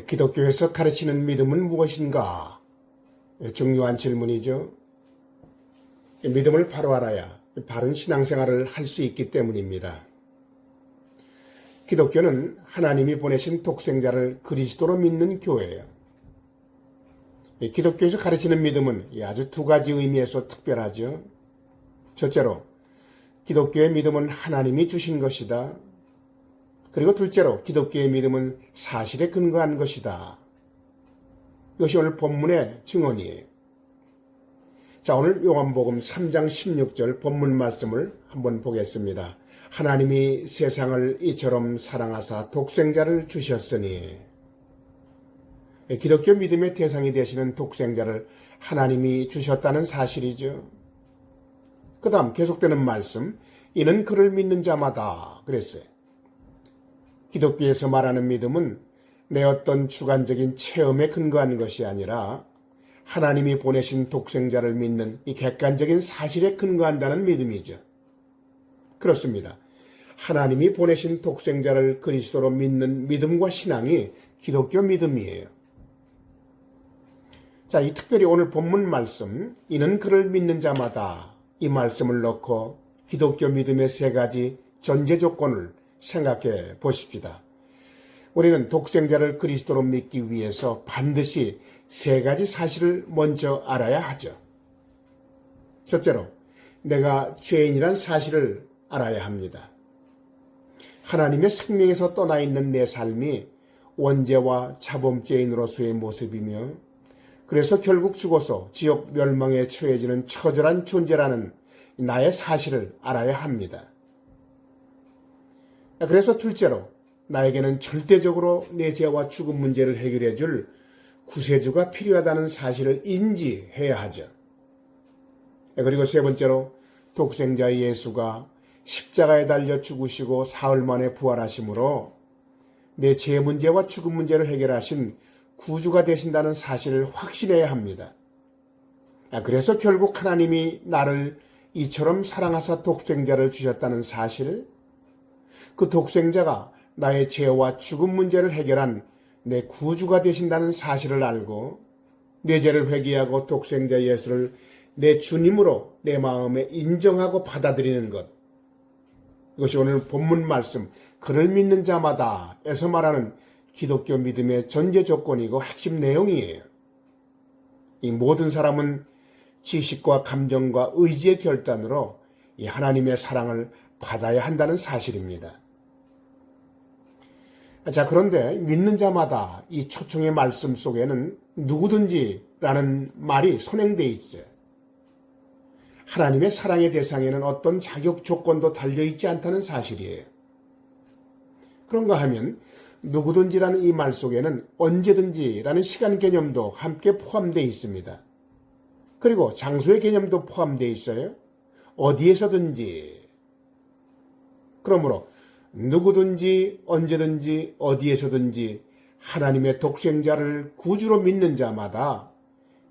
기독교에서 가르치는 믿음은 무엇인가? 중요한 질문이죠. 믿음을 바로 알아야 바른 신앙생활을 할 수 있기 때문입니다. 기독교는 하나님이 보내신 독생자를 그리스도로 믿는 교회예요. 기독교에서 가르치는 믿음은 아주 두 가지 의미에서 특별하죠. 첫째로, 기독교의 믿음은 하나님이 주신 것이다. 그리고 둘째로, 기독교의 믿음은 사실에 근거한 것이다. 이것이 오늘 본문의 증언이에요. 자, 오늘 요한복음 3장 16절 본문 말씀을 한번 보겠습니다. 하나님이 세상을 이처럼 사랑하사 독생자를 주셨으니, 기독교 믿음의 대상이 되시는 독생자를 하나님이 주셨다는 사실이죠. 그 다음 계속되는 말씀, 이는 그를 믿는 자마다 그랬어요. 기독교에서 말하는 믿음은 내 어떤 주관적인 체험에 근거한 것이 아니라 하나님이 보내신 독생자를 믿는 이 객관적인 사실에 근거한다는 믿음이죠. 그렇습니다. 하나님이 보내신 독생자를 그리스도로 믿는 믿음과 신앙이 기독교 믿음이에요. 자, 이 특별히 오늘 본문 말씀, 이는 그를 믿는 자마다 이 말씀을 넣고 기독교 믿음의 세 가지 전제 조건을 생각해 보십시다. 우리는 독생자를 그리스도로 믿기 위해서 반드시 세 가지 사실을 먼저 알아야 하죠. 첫째로, 내가 죄인이란 사실을 알아야 합니다. 하나님의 생명에서 떠나 있는 내 삶이 원죄와 자범죄인으로서의 모습이며, 그래서 결국 죽어서 지옥 멸망에 처해지는 처절한 존재라는 나의 사실을 알아야 합니다. 그래서 둘째로, 나에게는 절대적으로 내 죄와 죽음 문제를 해결해 줄 구세주가 필요하다는 사실을 인지해야 하죠. 그리고 세 번째로, 독생자 예수가 십자가에 달려 죽으시고 사흘 만에 부활하심으로 내 죄 문제와 죽음 문제를 해결하신 구주가 되신다는 사실을 확신해야 합니다. 그래서 결국 하나님이 나를 이처럼 사랑하사 독생자를 주셨다는 사실, 그 독생자가 나의 죄와 죽음 문제를 해결한 내 구주가 되신다는 사실을 알고 내 죄를 회개하고 독생자 예수를 내 주님으로 내 마음에 인정하고 받아들이는 것, 이것이 오늘 본문 말씀 그를 믿는 자마다에서 말하는 기독교 믿음의 전제 조건이고 핵심 내용이에요. 이 모든 사람은 지식과 감정과 의지의 결단으로 이 하나님의 사랑을 받아야 한다는 사실입니다. 자, 그런데 믿는 자마다 이 초청의 말씀 속에는 누구든지라는 말이 선행되어 있어요. 하나님의 사랑의 대상에는 어떤 자격 조건도 달려있지 않다는 사실이에요. 그런가 하면 누구든지라는 이 말 속에는 언제든지라는 시간 개념도 함께 포함되어 있습니다. 그리고 장소의 개념도 포함되어 있어요. 어디에서든지. 그러므로 누구든지 언제든지 어디에서든지 하나님의 독생자를 구주로 믿는 자마다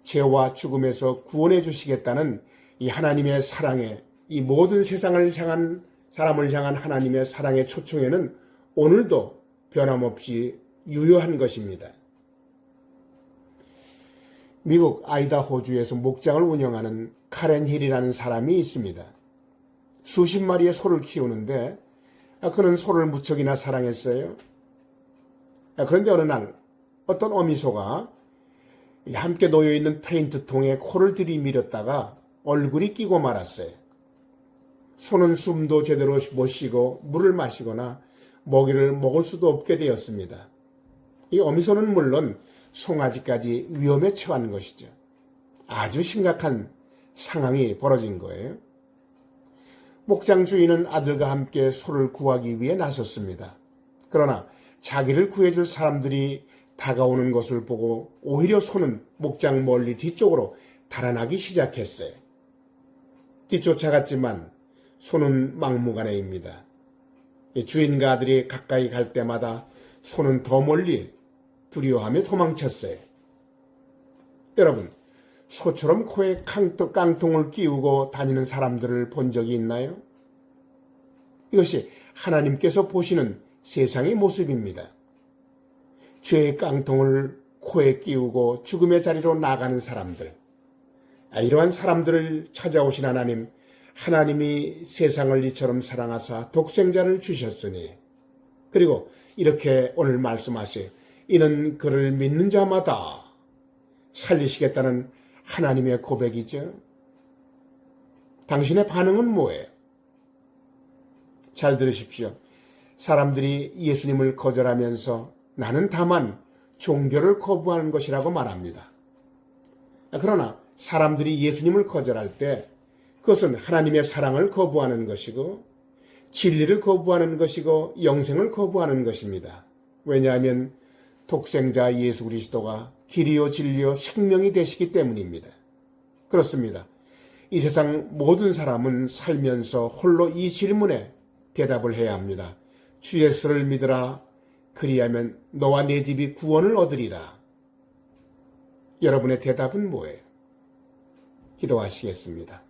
죄와 죽음에서 구원해 주시겠다는 이 하나님의 사랑에, 이 모든 세상을 향한 사람을 향한 하나님의 사랑의 초청에는 오늘도 변함없이 유효한 것입니다. 미국 아이다호주에서 목장을 운영하는 카렌 힐이라는 사람이 있습니다. 수십 마리의 소를 키우는데 그는 소를 무척이나 사랑했어요. 그런데 어느 날 어떤 어미소가 함께 놓여있는 페인트통에 코를 들이밀었다가 얼굴이 끼고 말았어요. 소는 숨도 제대로 못 쉬고 물을 마시거나 먹이를 먹을 수도 없게 되었습니다. 이 어미소는 물론 송아지까지 위험에 처한 것이죠. 아주 심각한 상황이 벌어진 거예요. 목장 주인은 아들과 함께 소를 구하기 위해 나섰습니다. 그러나 자기를 구해줄 사람들이 다가오는 것을 보고 오히려 소는 목장 멀리 뒤쪽으로 달아나기 시작했어요. 뒤쫓아갔지만 소는 막무가내입니다. 주인과 아들이 가까이 갈 때마다 소는 더 멀리 두려워하며 도망쳤어요. 여러분, 소처럼 코에 깡통을 끼우고 다니는 사람들을 본 적이 있나요? 이것이 하나님께서 보시는 세상의 모습입니다. 죄의 깡통을 코에 끼우고 죽음의 자리로 나가는 사람들, 이러한 사람들을 찾아오신 하나님, 하나님이 세상을 이처럼 사랑하사 독생자를 주셨으니, 그리고 이렇게 오늘 말씀하세요. 이는 그를 믿는 자마다 살리시겠다는 하나님의 고백이죠. 당신의 반응은 뭐예요? 잘 들으십시오. 사람들이 예수님을 거절하면서 나는 다만 종교를 거부하는 것이라고 말합니다. 그러나 사람들이 예수님을 거절할 때 그것은 하나님의 사랑을 거부하는 것이고 진리를 거부하는 것이고 영생을 거부하는 것입니다. 왜냐하면 독생자 예수 그리스도가 길이요 진리요 생명이 되시기 때문입니다. 그렇습니다. 이 세상 모든 사람은 살면서 홀로 이 질문에 대답을 해야 합니다. 주 예수를 믿으라. 그리하면 너와 네 집이 구원을 얻으리라. 여러분의 대답은 뭐예요? 기도하시겠습니다.